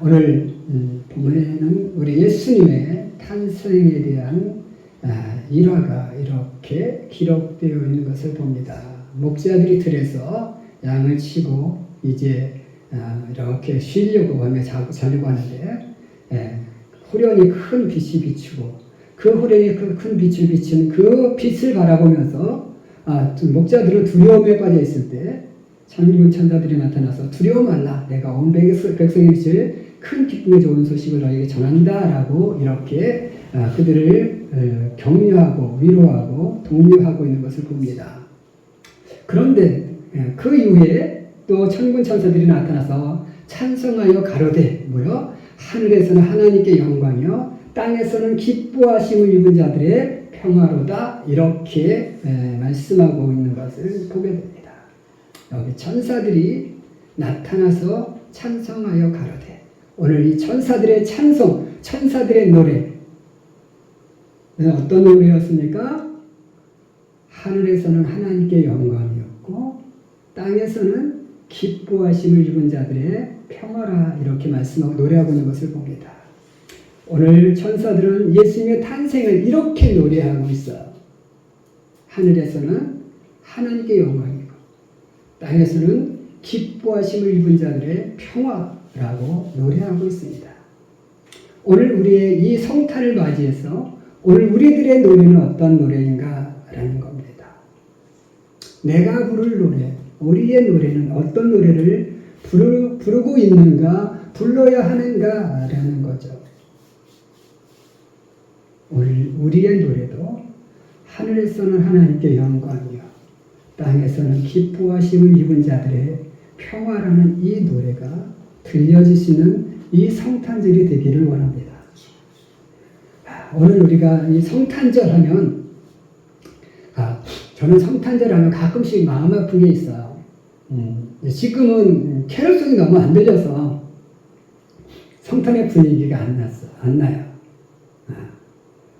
오늘 본문에는 우리 예수님의 탄생에 대한 일화가 이렇게 기록되어 있는 것을 봅니다. 목자들이 들에서 양을 치고 이제 이렇게 쉬려고 하며 자려고 하는데 후련히 큰 빛이 비추고 그 후련히 그 큰 빛을 비치는 그 빛을 바라보면서 목자들은 두려움에 빠져 있을 때 천군 천사들이 나타나서 두려워 말라, 내가 온 백성의 빛을 큰 기쁨에 좋은 소식을 너에게 전한다라고 이렇게 그들을 격려하고 위로하고 독려하고 있는 것을 봅니다. 그런데 그 이후에 또 천군 천사들이 나타나서 찬송하여 가로되 하늘에서는 하나님께 영광이요 땅에서는 기뻐하심을 입은 자들의 평화로다, 이렇게 말씀하고 있는 것을 보게 됩니다. 여기 천사들이 나타나서 찬송하여 가로되, 오늘 이 천사들의 찬송, 천사들의 노래 어떤 노래였습니까? 하늘에서는 하나님께 영광이었고 땅에서는 기뻐하심을 입은 자들의 평화라, 이렇게 말씀하고 노래하고 있는 것을 봅니다. 오늘 천사들은 예수님의 탄생을 이렇게 노래하고 있어요. 하늘에서는 하나님께 영광이고 땅에서는 기뻐하심을 입은 자들의 평화라고 노래하고 있습니다. 오늘 우리의 이 성탄을 맞이해서 오늘 우리들의 노래는 어떤 노래인가라는 겁니다. 내가 부를 노래, 우리의 노래는 어떤 노래를 부르고 있는가, 불러야 하는가라는 거죠. 오늘 우리의 노래도 하늘에서는 하나님께 영광이요 땅에서는 기뻐하심을 입은 자들의 평화라는 이 노래가 들려지시는 이 성탄절이 되기를 원합니다. 오늘 우리가 이 성탄절 하면 저는 성탄절 하면 가끔씩 마음 아픈 게 있어요. 지금은 캐롤송이 너무 안 들려서 성탄의 분위기가 안 나요.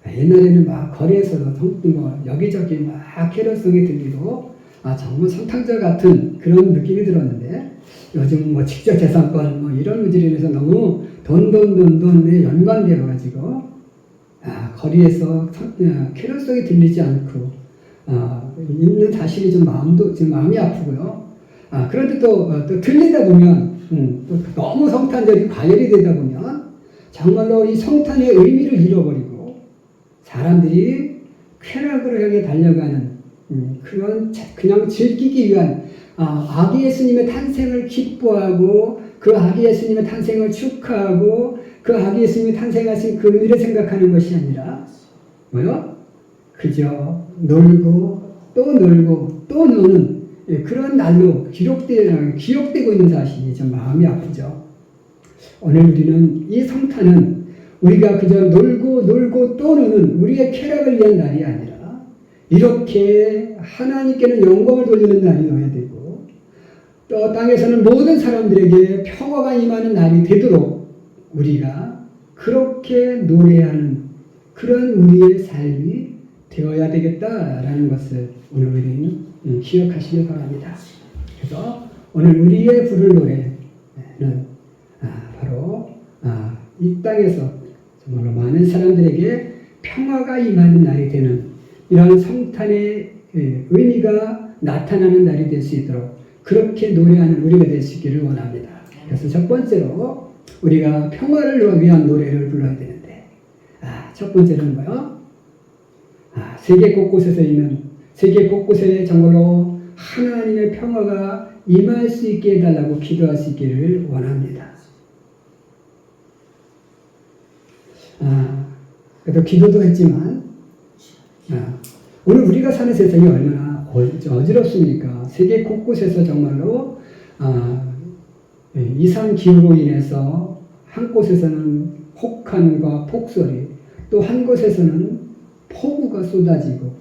옛날에는 막 거리에서도 여기저기 막 캐롤송이 들리고 정말 성탄절 같은 그런 느낌이 들었는데, 요즘 직접 재산권 이런 문제로 인해서 너무 돈에 연관되어가지고 거리에서 캐롤송이 들리지 않고 있는 자신이 지금 마음이 아프고요. 그런데 또 들리다 보면 또 너무 성탄절이 과열이 되다 보면 정말로 이 성탄의 의미를 잃어버리고 사람들이 쾌락으로 향해 달려가는 그냥 즐기기 위한 아기 예수님의 탄생을 기뻐하고 그 아기 예수님의 탄생을 축하하고 그 아기 예수님이 탄생하신 그 의미를 생각하는 것이 아니라 그저 놀고 또 노는 그런 날로 기억되고 있는 사실이 좀 마음이 아프죠. 오늘 우리는 이 성탄은 우리가 그저 놀고 또 노는 우리의 쾌락을 위한 날이 아니라 이렇게 하나님께는 영광을 돌리는 날이어야 되고 또 땅에서는 모든 사람들에게 평화가 임하는 날이 되도록 우리가 그렇게 노래하는 그런 우리의 삶이 되어야 되겠다라는 것을 오늘 우리는 기억하시길 바랍니다. 그래서 오늘 우리의 부를 노래는 바로 이 땅에서 정말로 많은 사람들에게 평화가 임하는 날이 되는 이런 성탄의 의미가 나타나는 날이 될 수 있도록 그렇게 노래하는 우리가 될 수 있기를 원합니다. 그래서 첫 번째로 우리가 평화를 위한 노래를 불러야 되는데 첫 번째는 세계 곳곳에 정말로 하나님의 평화가 임할 수 있게 해달라고 기도할 수 있기를 원합니다. 그래도 기도도 했지만 오늘 우리가 사는 세상이 얼마나 어지럽습니까? 세계 곳곳에서 정말로 이상기후로 인해서 한 곳에서는 혹한과 폭설이, 또 한 곳에서는 폭우가 쏟아지고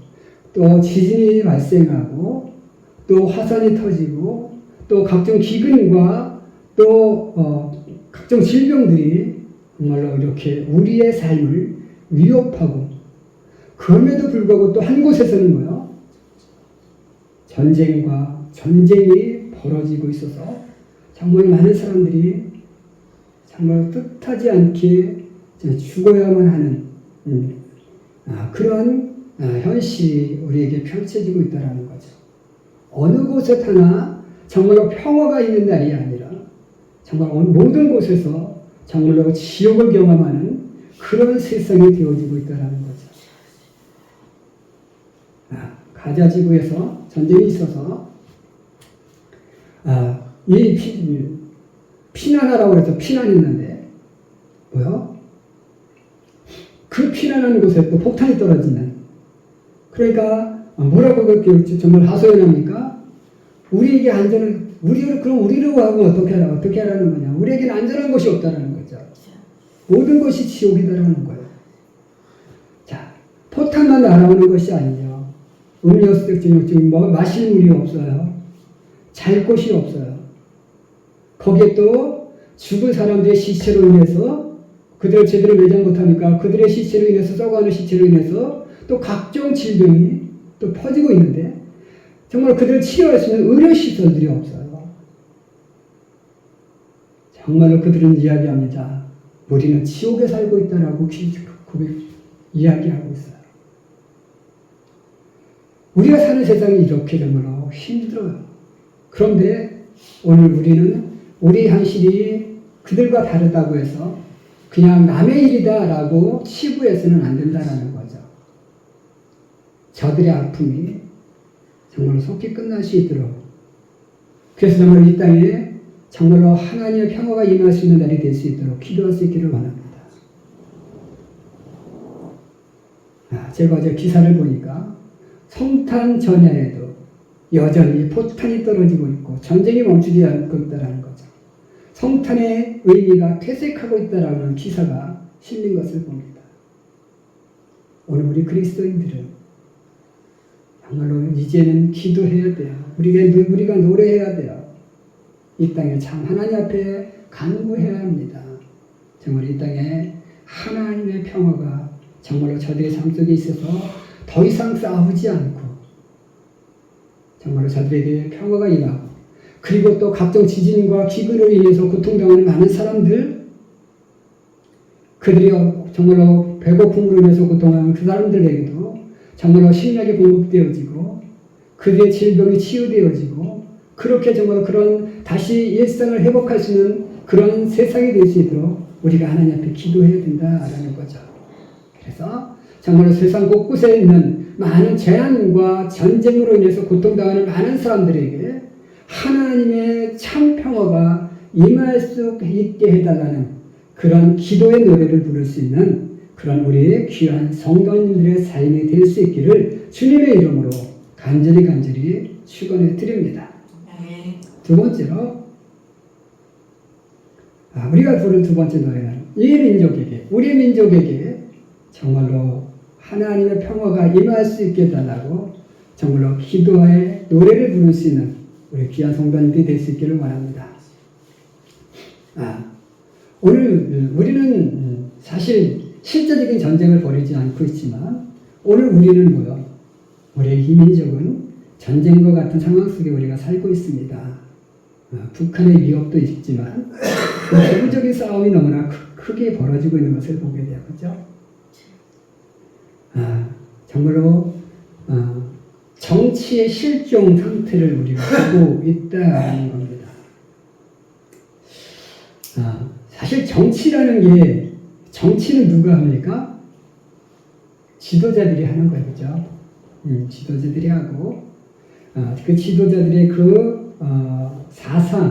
또 지진이 발생하고 또 화산이 터지고 또 각종 기근과 또 각종 질병들이 정말로 이렇게 우리의 삶을 위협하고, 그럼에도 불구하고 또 한 곳에서는 전쟁이 벌어지고 있어서 정말 많은 사람들이 정말 뜻하지 않게 죽어야만 하는 그런 현실이 우리에게 펼쳐지고 있다는 거죠. 어느 곳에 하나 정말로 평화가 있는 날이 아니라 정말 모든 곳에서 정말로 지옥을 경험하는 그런 세상이 되어지고 있다는 거죠. 가자 지구에서 전쟁이 있어서 이 피난하라고 해서 피난했는데 뭐요? 그 피난하는 곳에 또 폭탄이 떨어지는, 그러니까 뭐라고 그렇게 정말 하소연합니까? 우리에게 안전을 우리로 하고 어떻게 하라는 거냐? 우리에게는 안전한 곳이 없다라는 거죠. 모든 것이 지옥이다라는 거예요. 자, 포탄만 날아오는 것이 아니죠. 음료수 지금 마실 물이 없어요. 잘 곳이 없어요. 거기에 또 죽은 사람들의 시체로 인해서 그들을 제대로 매장 못하니까 그들의 시체로 인해서, 썩어가는 시체로 인해서 또 각종 질병이 또 퍼지고 있는데 정말 그들을 치료할 수 있는 의료시설들이 없어요. 정말로 그들은 이야기합니다. 우리는 지옥에 살고 있다라고 이야기하고 있어요. 우리가 사는 세상이 이렇게 정말로 힘들어요. 그런데 오늘 우리는 우리 현실이 그들과 다르다고 해서 그냥 남의 일이다라고 치부해서는 안 된다라는 거죠. 저들의 아픔이 정말로 속히 끝날 수 있도록, 그래서 정말 이 땅에 정말로 하나님의 평화가 임할 수 있는 날이 될 수 있도록 기도할 수 있기를 원합니다. 제가 어제 기사를 보니까 성탄 전야에도 여전히 포탄이 떨어지고 있고 전쟁이 멈추지 않고 있다는 거죠. 성탄의 의미가 퇴색하고 있다는 기사가 실린 것을 봅니다. 오늘 우리 그리스도인들은 정말로 이제는 기도해야 돼요. 우리가 노래해야 돼요. 이 땅에 참 하나님 앞에 간구해야 합니다. 정말 이 땅에 하나님의 평화가 정말로 저들의 삶 속에 있어서 더 이상 싸우지 않고 정말로 저들에게 평화가 임하고, 그리고 또 각종 지진과 기근으로 인해서 고통당하는 많은 사람들, 그들이 정말로 배고픔으로 인해서 고통하는 그 사람들에게도 정말로 식량이 공급되어지고 그들의 질병이 치유되어지고, 그렇게 정말 그런 다시 일상을 회복할 수 있는 그런 세상이 될 수 있도록 우리가 하나님 앞에 기도해야 된다라는 거죠. 그래서 정말로 세상 곳곳에 있는 많은 재난과 전쟁으로 인해서 고통당하는 많은 사람들에게 하나님의 참 평화가 임할 수 있게 해달라는 그런 기도의 노래를 부를 수 있는 그런 우리의 귀한 성도님들의 삶이 될 수 있기를 주님의 이름으로 간절히 축원해 드립니다. 두 번째로 우리가 부를 두 번째 노래는 우리 민족에게 정말로 하나님의 평화가 임할 수 있게 해달라고 정말로 기도의 노래를 부를 수 있는 우리 귀한 성도님들이 될 수 있기를 원합니다. 오늘 우리는 사실 실제적인 전쟁을 벌이지 않고 있지만 오늘 우리는 뭐요? 우리의 이 민족은 전쟁과 같은 상황 속에 우리가 살고 있습니다. 북한의 위협도 있지만 세계적인 싸움이 너무나 크게 벌어지고 있는 것을 보게 돼요. 그렇죠? 정말로 정치의 실종 상태를 우리가 보고 있다는 겁니다. 사실 정치는 누가 합니까? 지도자들이 하는 거예요. 그죠? 지도자들이 하고, 그 지도자들의 사상에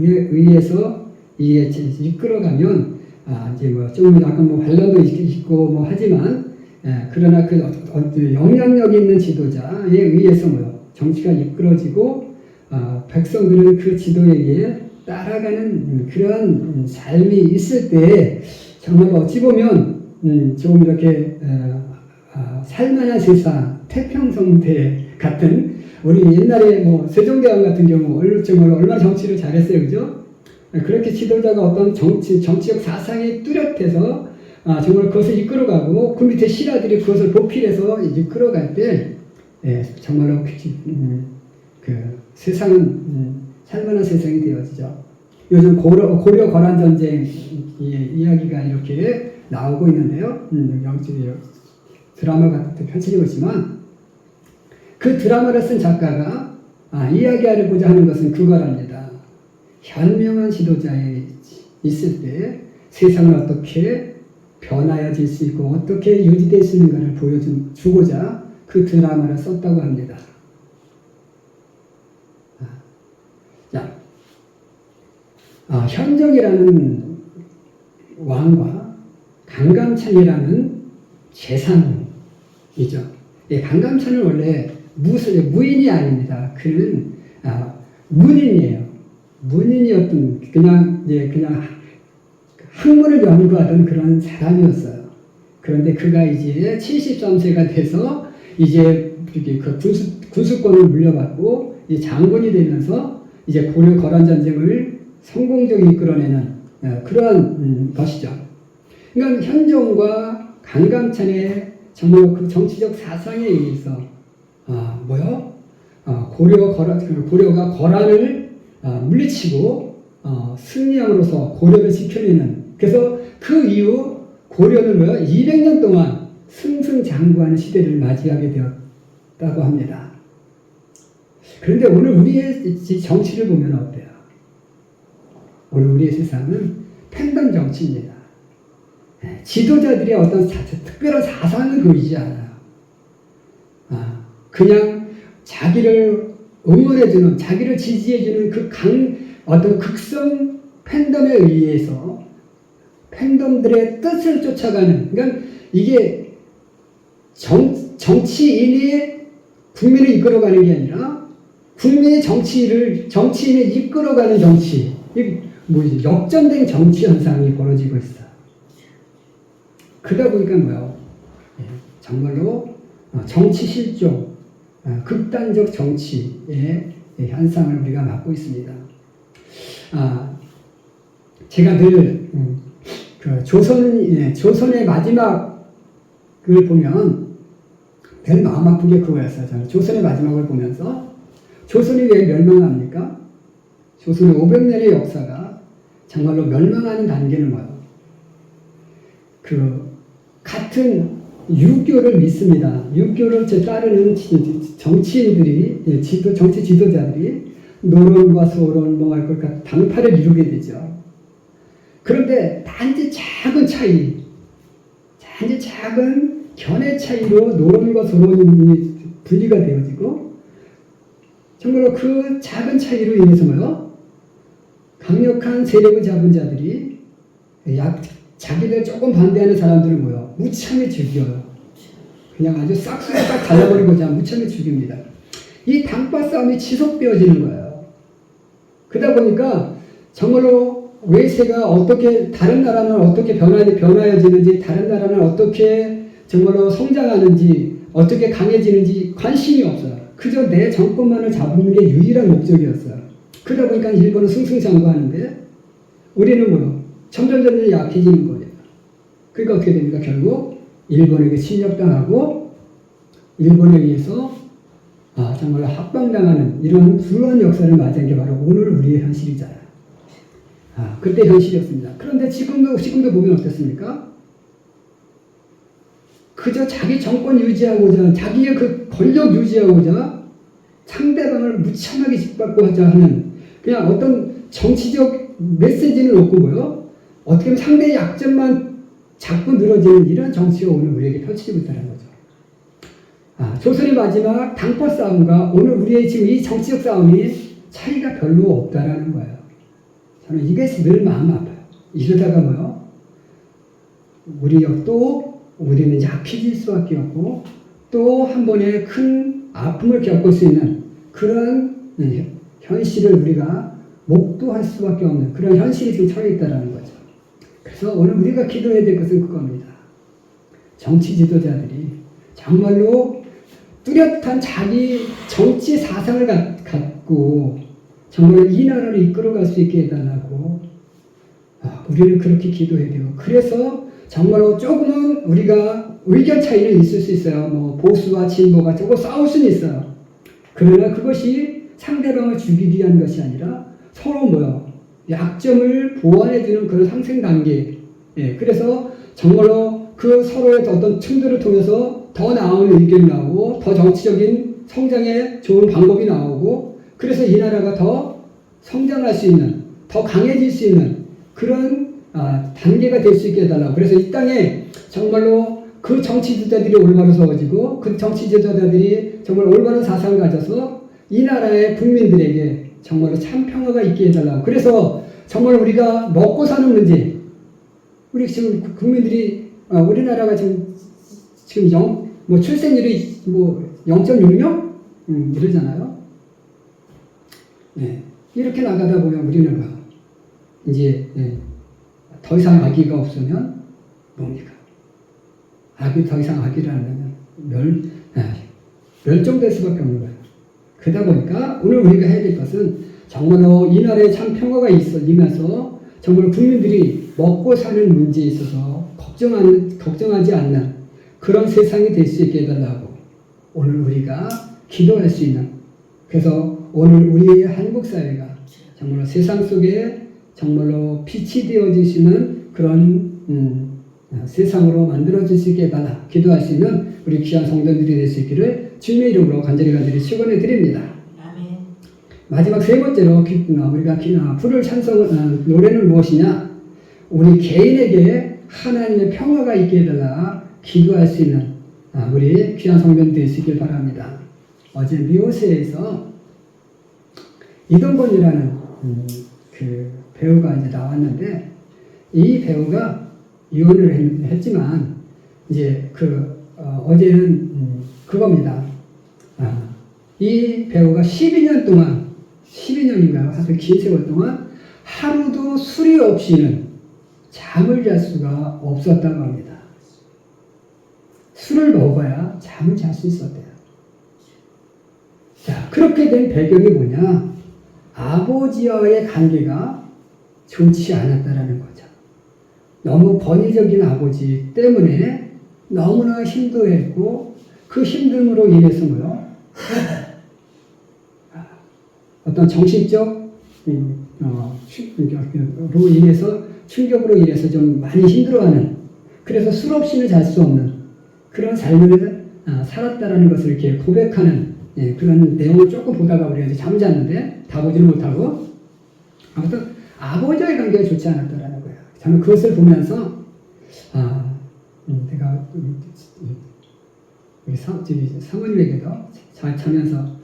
의해서 이게 이끌어가면, 이제 좀 약간 반란도 있고 하지만, 그러나 영향력 있는 지도자에 의해서 정치가 이끌어지고, 백성들은 그 지도에게 따라가는 그런 삶이 있을 때 정말 어찌 보면 좀 이렇게 살만한 세상, 태평성대 같은 우리 옛날에 세종대왕 같은 경우 정말 얼마나 정치를 잘했어요, 그죠? 그렇게 지도자가 어떤 정치적 사상이 뚜렷해서 정말 그것을 이끌어가고 그 밑에 신하들이 그것을 보필해서 이끌어갈 때 정말로 그 세상은 살만한 세상이 되어지죠. 요즘 고려 거란 전쟁 이야기가 이렇게 나오고 있는데요. 드라마가 펼쳐지고 있지만 그 드라마를 쓴 작가가 이야기하고자 하는 것은 그거랍니다. 현명한 지도자에 있을 때 세상을 어떻게 변화해질 수 있고 어떻게 유지될 수 있는가를 보여주고자 그 드라마를 썼다고 합니다. 자, 현종이라는 왕과 강감찬이라는 재상이죠. 강감찬은 원래 무인이 아닙니다. 그는 문인이에요. 문인이었던 그냥 학문을 연구하던 그런 사람이었어요. 그런데 그가 이제 73세가 돼서 이제 그 군수권을 물려받고 장군이 되면서 이제 고려 거란 전쟁을 성공적으로 이끌어내는 그러한 것이죠. 그러니까 현종과 강감찬의 정말 그 정치적 사상에 의해서 고려가 거란을 물리치고 승리함으로써 고려를 지켜내는, 그래서 그 이후 고려는 200년 동안 승승장구하는 시대를 맞이하게 되었다고 합니다. 그런데 오늘 우리의 정치를 보면 어때요? 오늘 우리의 세상은 팬덤 정치입니다. 지도자들의 어떤 특별한 사상을 보이지 않아요. 그냥 자기를 응원해주는, 자기를 지지해주는 그 어떤 극성 팬덤에 의해서 팬덤들의 뜻을 쫓아가는, 그러니까 이게 정치인이 국민을 이끌어가는 게 아니라 국민의 정치인을 이끌어가는 정치, 역전된 정치 현상이 벌어지고 있어요. 그러다 보니까 정말로 정치 실종, 극단적 정치의 현상을 우리가 맞고 있습니다. 제가 늘 조선의 마지막을 보면 별 마음 아픈 게 그거였어요. 저는 조선의 마지막을 보면서 조선이 왜 멸망합니까? 조선의 500년의 역사가 정말로 멸망하는 단계는 뭐예요? 같은 유교를 믿습니다. 유교를 따르는 정치인들이, 정치 지도자들이 노론과 소론, 당파를 이루게 되죠. 그런데 단지 작은 견해 차이로 노론과 소론이 분리가 되어지고, 정말로 그 작은 차이로 인해서 강력한 세력을 잡은 자들이 자기들 조금 반대하는 사람들을 무참히 죽여요. 그냥 아주 싹둑 잘라버리고자 무참히 죽입니다. 이 당파 싸움이 지속되어지는 거예요. 그러다 보니까 정말로 외세가 어떻게, 다른 나라는 어떻게 변화해지는지, 다른 나라는 어떻게 정말로 성장하는지, 어떻게 강해지는지 관심이 없어요. 그저 내 정권만을 잡는 게 유일한 목적이었어요. 그러다 보니까 일본은 승승장구하는데 우리는 점점 약해지는 거예요. 그러니까 어떻게 됩니까? 결국 일본에게 침략당하고 일본에 의해서 정말 합방당하는 이런 불우한 역사를 맞이한 게 바로 오늘 우리의 현실이잖아요. 그때 현실이었습니다. 그런데 지금도 보면 어떻습니까? 그저 자기 정권 유지하고자, 자기의 그 권력 유지하고자 상대방을 무참하게 짓밟고자 하는, 그냥 어떤 정치적 메시지는 없고 어떻게 보면 상대의 약점만 자꾸 늘어지는 이런 정치가 오늘 우리에게 펼쳐지고 있다는 거죠. 조선의 마지막 당파 싸움과 오늘 우리의 지금 이 정치적 싸움이 차이가 별로 없다라는 거예요. 저는 이것이 늘 마음 아파요. 이러다가 우리는 약해질 수밖에 없고 또 한 번의 큰 아픔을 겪을 수 있는 그런 현실을 우리가 목도할 수밖에 없는 그런 현실이 지금 처해 있다는 거죠. 그래서 오늘 우리가 기도해야 될 것은 그겁니다. 정치 지도자들이 정말로 뚜렷한 자기 정치 사상을 갖고 정말 이 나라를 이끌어갈 수 있게 해달라고 우리는 그렇게 기도해야 돼요. 그래서 정말로 조금은 우리가 의견 차이는 있을 수 있어요. 보수와 진보가 조금 싸울 수는 있어요. 그러나 그것이 상대방을 죽이기 위한 것이 아니라 서로 약점을 보완해주는 그런 상생 단계. 예, 그래서 정말로 그 서로의 어떤 충돌을 통해서 더 나은 의견이 나오고 더 정치적인 성장에 좋은 방법이 나오고 그래서 이 나라가 더 성장할 수 있는 더 강해질 수 있는 그런 단계가 될 수 있게 해달라고. 그래서 이 땅에 정말로 그 정치 지도자들이 올바로 서가지고 그 정치 지도자들이 정말 올바른 사상을 가져서 이 나라의 국민들에게 정말로 참 평화가 있게 해달라고. 그래서 정말 우리가 먹고 사는 문제, 우리 지금 국민들이 우리나라가 지금 출생률이 0.6명 이러잖아요. 네. 이렇게 나가다 보면 우리나라가 이제 더 이상 아기가 없으면 뭡니까? 아기 더 이상 아기를 안 낳으면 멸종될 수밖에 없는 거예요. 그러다 보니까 오늘 우리가 해야 될 것은 정말로 이 나라에 참 평화가 임해서 정말 국민들이 먹고 사는 문제에 있어서 걱정하지 않는 그런 세상이 될 수 있게 해달라고 오늘 우리가 기도할 수 있는. 그래서 오늘 우리의 한국 사회가 정말로 세상 속에 정말로 빛이 되어주시는 그런 세상으로 만들어질 수 있게 해달라 기도할 수 있는 우리 귀한 성도들이 될 수 있기를 주님의 이름으로 간절히 축원해 드립니다. 아멘. 마지막 세 번째로 우리가 부를 찬송 노래는 무엇이냐? 우리 개인에게 하나님의 평화가 있게 해달라 기도할 수 있는 우리 귀한 성도들 되시길 바랍니다. 어제 미오세에서 이동건이라는 그 배우가 이제 나왔는데 이 배우가 이혼을 했지만 이제 어제는 그겁니다. 이 배우가 12년인가요? 하여튼 긴 세월 동안 하루도 술이 없이는 잠을 잘 수가 없었다고 합니다. 술을 먹어야 잠을 잘 수 있었대요. 자, 그렇게 된 배경이 뭐냐? 아버지와의 관계가 좋지 않았다라는 거죠. 너무 권위적인 아버지 때문에 너무나 힘들어했고 그 힘듦으로 인해서 어떤 정신적 충격으로 인해서 좀 많이 힘들어하는, 그래서 술 없이는 잘 수 없는 그런 삶을 살았다라는 것을 이렇게 고백하는 그런 내용을 조금 보다가 우리가 이제 잠잤는데 다 보지는 못하고 아무튼 아버지와의 관계가 좋지 않았다라는 거예요. 저는 그것을 보면서 내가 우리 사모님에게도 잘 자면서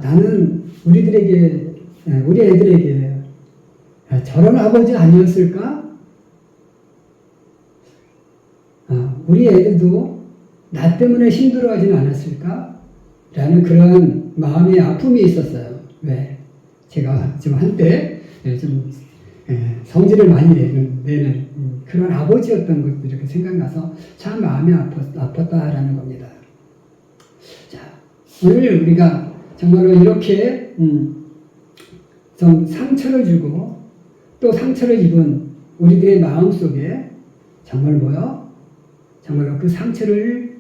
나는 우리 애들에게 저런 아버지 아니었을까? 우리 애들도 나 때문에 힘들어하지는 않았을까? 라는 그런 마음의 아픔이 있었어요. 왜? 제가 지금 한때 좀 성질을 많이 내는 그런 아버지였던 것도 이렇게 생각나서 참 마음이 아팠다라는 겁니다. 자, 오늘 우리가 정말로 이렇게 좀 상처를 주고 또 상처를 입은 우리들의 마음 속에 정말로 그 상처를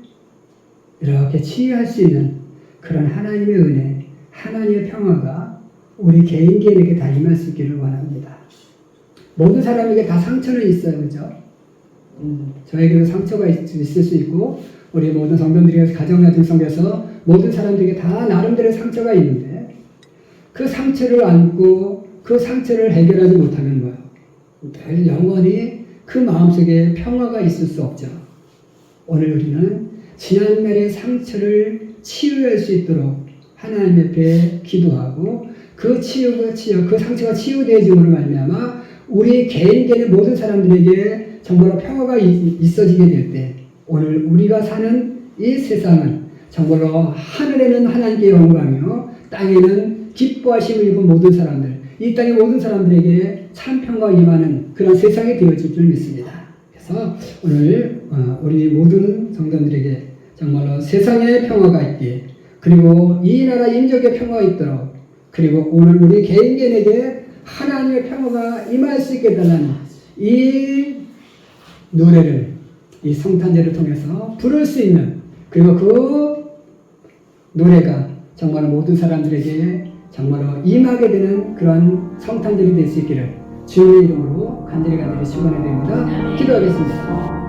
이렇게 치유할 수 있는 그런 하나님의 은혜, 하나님의 평화가 우리 개인에게 다 임할 수 있기를 원합니다. 모든 사람에게 다 상처는 있어요. 그죠? 저에게도 상처가 있을 수 있고 우리 모든 성도들이 가정야중 속에서 모든 사람들에게 다 나름대로 상처가 있는데 그 상처를 안고 그 상처를 해결하지 못하면 뭐예요? 늘 영원히 그 마음속에 평화가 있을 수 없죠. 오늘 우리는 지난날의 상처를 치유할 수 있도록 하나님 앞에 기도하고 그 상처가 치유되어짐으로 말미암아 우리 개인의 모든 사람들에게 정말로 평화가 있어지게 될 때 오늘 우리가 사는 이 세상은 정말로 하늘에는 하나님께 영광이요 땅에는 기뻐하심을 입은 모든 사람들, 이 땅의 모든 사람들에게 참 평화가 임하는 그런 세상이 되어질 줄 믿습니다. 그래서 오늘 우리 모든 성도들에게 정말로 세상의 평화가 있기에 그리고 이 나라 인족의 평화가 있도록 그리고 오늘 우리 개인에게 하나님의 평화가 임할 수 있게 해달라는 이 노래를 이 성탄제를 통해서 부를 수 있는, 그리고 그 노래가 정말 모든 사람들에게 정말로 임하게 되는 그런 성탄절이 될 수 있기를 주님의 이름으로 간절히 축원해 드립니다. 기도하겠습니다.